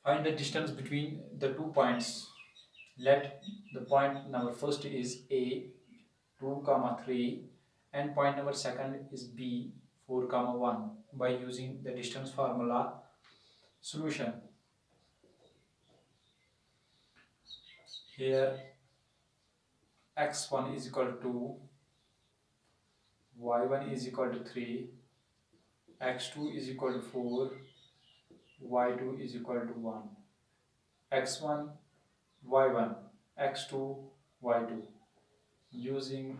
Find the distance between the 2 points. Let the point number first is A 2 comma 3 and point number second is B 4 comma 1 by using the distance formula. Solution. Here x1 is equal to 2, y1 is equal to 3, x2 is equal to 4, y2 is equal to 1. x1 y1 x2 y2. Using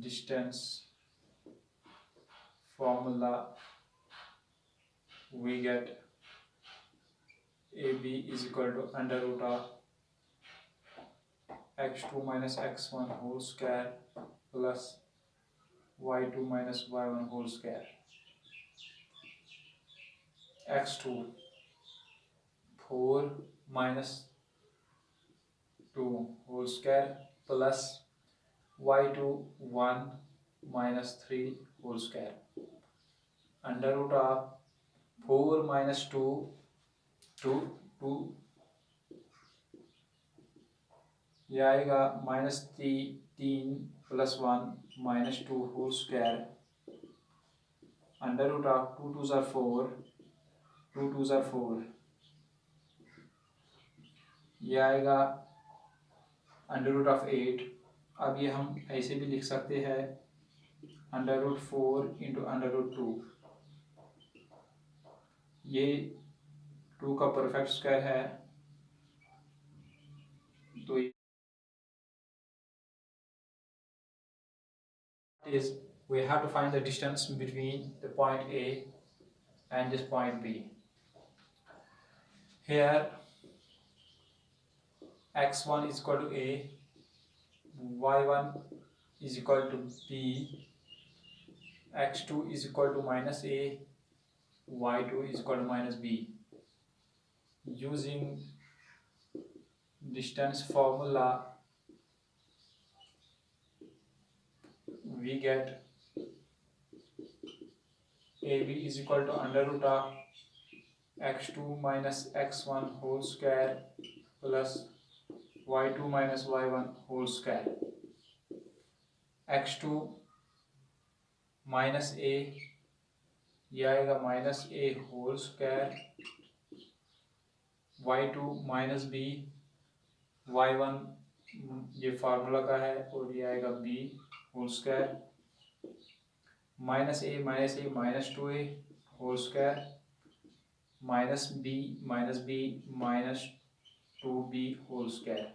distance formula we get AB is equal to under root of x2 minus x1 whole square plus y2 minus y1 whole square. x2 4 minus 2 whole square plus y2 1 minus 3 whole square. Under root of 4 minus 2 2 ये आएगा minus 3 plus 1 minus 2 whole square. Under root of 2 2s are 4, 2 2s are 4. ये आएगा under root of 8. अब ये हम ऐसे भी लिख सकते हैं under root 4 into under root 2. ये 2 का परफेक्ट स्क्वायर है तो is we have to find the distance between the point A and this point B. Here x1 is equal to A, y1 is equal to B, x2 is equal to minus A, y2 is equal to minus B. Using distance formula we get AB is equal to under root of x2 minus x1 whole square plus y2 minus y1 whole square. x2 minus a ये आएगा minus A whole square, y2 minus B, y1 ये formula का है और ये आएगा b whole square, minus A minus 2a whole square, minus B minus 2b whole square.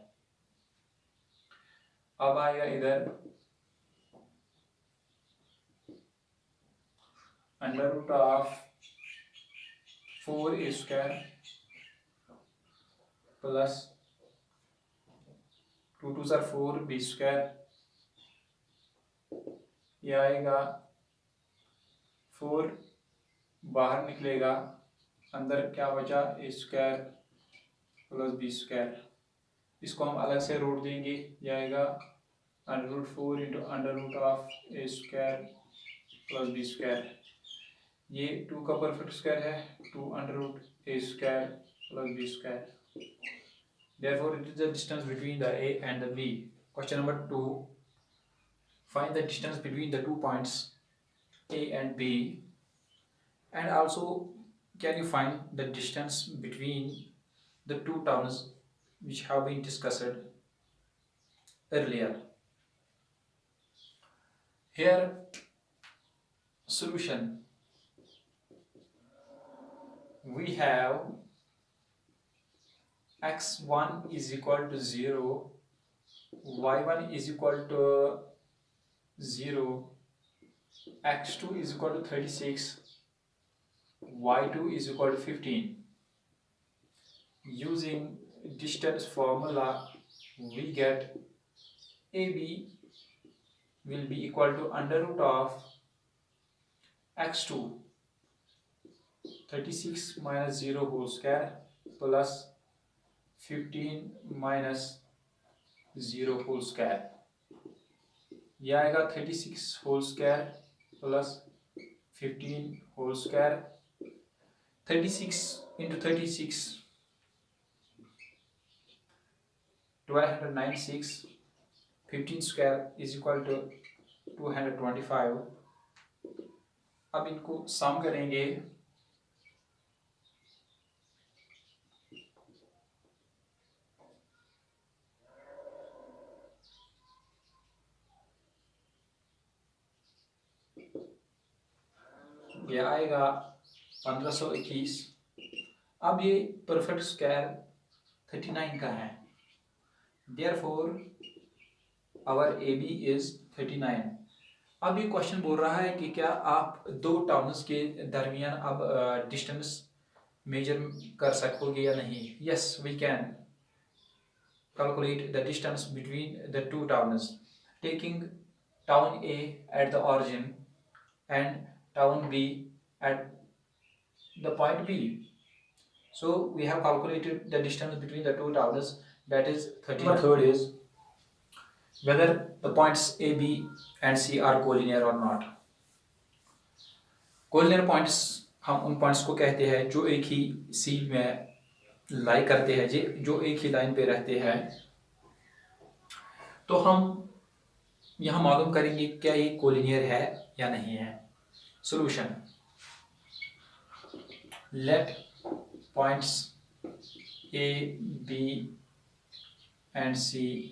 अब आएगा इधर under root of 4a square plus 2 2s are 4 b square. ये आएगा 4 बाहर निकलेगा, अंदर क्या बचा A square plus B square. इसको हम अलग से रूट देंगे, ये आएगा under root 4 into under root of A square plus B square. ये 2 का परफेक्ट स्क्वायर है, 2 under root A square plus B square. Therefore, it is the distance between the A and the B. Question number 2. Find the distance between the 2 points A and B. And also, can you find the distance between the 2 towns which have been discussed earlier? Here, solution. We have x1 is equal to 0, y1 is equal to 0, x2 is equal to 36, y2 is equal to 15. Using distance formula we get AB will be equal to under root of x2 36 minus 0 whole square plus 15 minus 0 whole square. ये आएगा 36 whole square plus 15 whole square. 36 into 36, 1296. 15 square is equal to 225. अब इनको सम करेंगे। ये आएगा 1521। अब ये perfect square 39 का है, therefore our A B is 39। अब ये क्वेश्चन बोल रहा है कि क्या आप दो टाउन्स के दरमियान अब डिस्टेंस मेजर कर सकोगे या नहीं। Yes, we can calculate the distance between the two towns taking town A at the origin and town B at the point B. So we have calculated the distance between the two towers, that is 13. Third is whether the points A, B and C are collinear or not. Collinear points हम उन points को कहते हैं जो एक ही सी में लाई करते हैं, जो एक ही लाइन पे रहते हैं। तो हम यहाँ मालूम करेंगे क्या ये कोलिनियर है या नहीं है। Solution, let points A B and C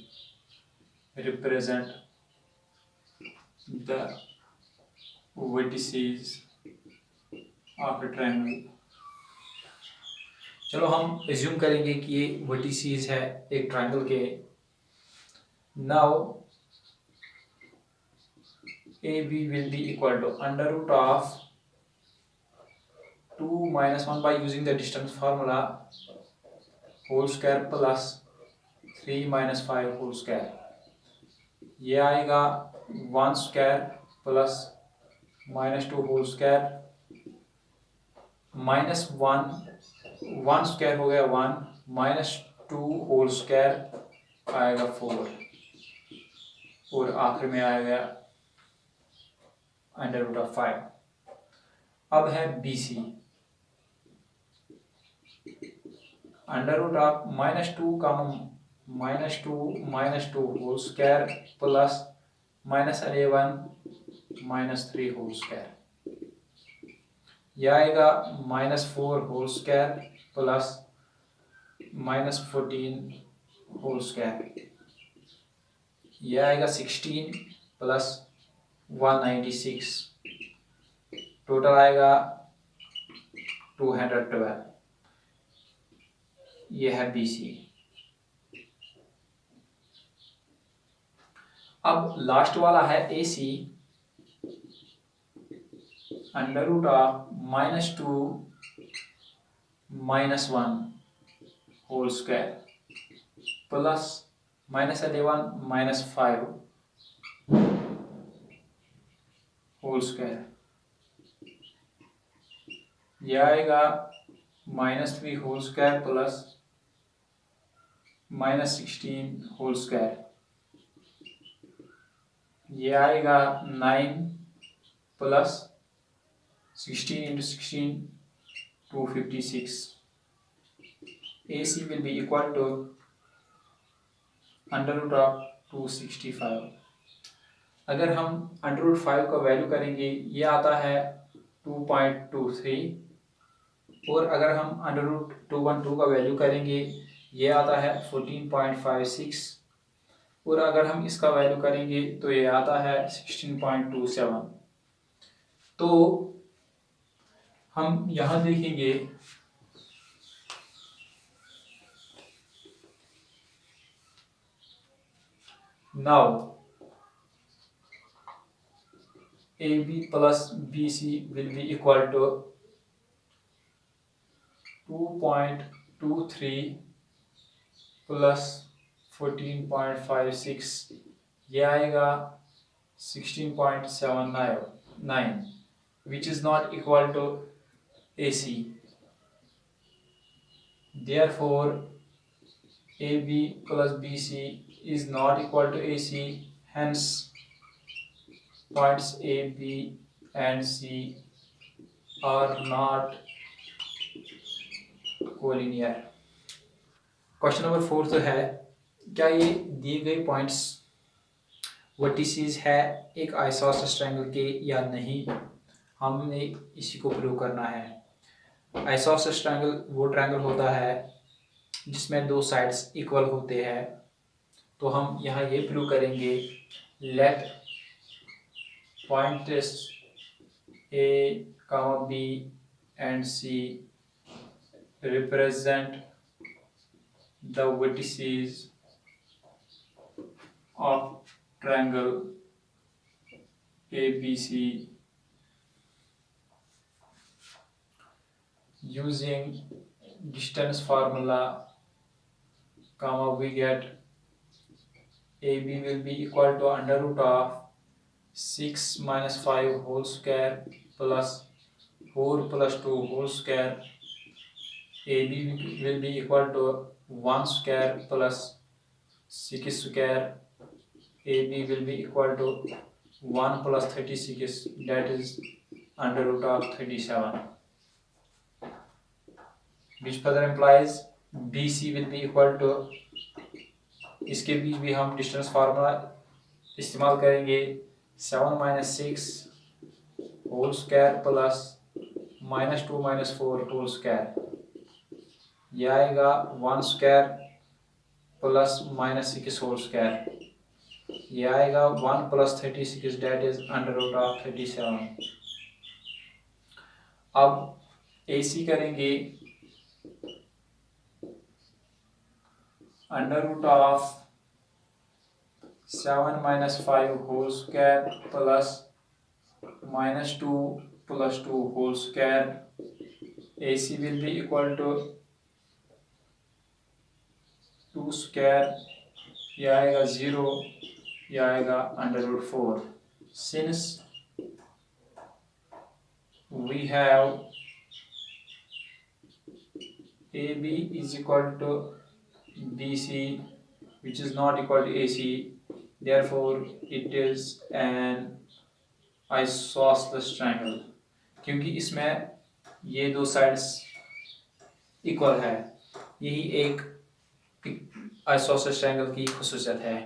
represent the vertices of a triangle। चलो हम एज्यूम करेंगे कि ये वर्टिसेस है एक ट्रायंगल के। Now A B will be equal to under root of 2 minus 1 by using the distance formula whole square plus 3 minus 5 whole square। ये आएगा 1 square plus -2 whole square -1 square हो गया 1 -2 होल स्क्वायर आएगा 4 और आखिर में आएगा अंडर रूट ऑफ 5। अब है B C, under root of -2 का -2 whole square plus -11 -3 whole square. यह आएगा -4 whole square plus -14 whole square. यह आएगा 16 प्लस 196, टोटल आएगा 212। यह है बी सी। अब लास्ट वाला है A C, under root of -2 -1 whole square plus -11 -5 whole square. यह आएगा -3 whole square plus -16 whole square. ये आएगा 9 plus 16 into 16 256। AC will be equal to under root of 265। अगर हम अंडर रूट 5 का वैल्यू करेंगे ये आता है 2.23 और अगर हम अंडर रूट 212 का वैल्यू करेंगे ये आता है 14.56 और अगर हम इसका वैल्यू करेंगे तो ये आता है 16.27। तो हम यहाँ देखेंगे now AB plus BC will be equal to 2.23 plus 14.56, ये आएगा 16.79 which is not equal to AC। Therefore AB plus BC is not equal to AC, hence points A, B and C are not collinear. Question number 4 तो है, क्या ये दिए गए points vertices है एक आइसोसेलेस ट्रायंगल के या नहीं, हमने इसी को प्रूव करना है। आइसोसेलेस ट्रायंगल वो ट्रायंगल होता है जिसमें दो साइड्स इक्वल होते हैं। तो हम यहाँ ये प्रूव करेंगे, let points A, B and C represent the vertices of triangle ABC using distance formula, we get AB will be equal to under root of 6 minus 5 whole square plus 4 plus 2 whole square. AB will be equal to 1 square plus 6 square. AB will be equal to 1 plus 36, that is under root of 37. Which further implies BC will be equal to, इसके बीच भी हम distance formula इस्तेमाल करेंगे, 7 minus 6 whole square plus minus 2 minus 4 whole square, यह आएगा 1 square plus minus 6 whole square, यह आएगा 1 plus 36, that is under root of 37. अब AC करेंगे, under root of 7 minus 5 whole square plus minus 2 plus 2 whole square. AC will be equal to 2 square, यह आएगा 0, यह आएगा under root 4. Since we have AB is equal to BC which is not equal to AC, therefore it is an isosceles triangle, क्योंकि इसमें ये दो sides equal है। यही एक आइसोसेलेस ट्रायंगल की खुसूसियत है।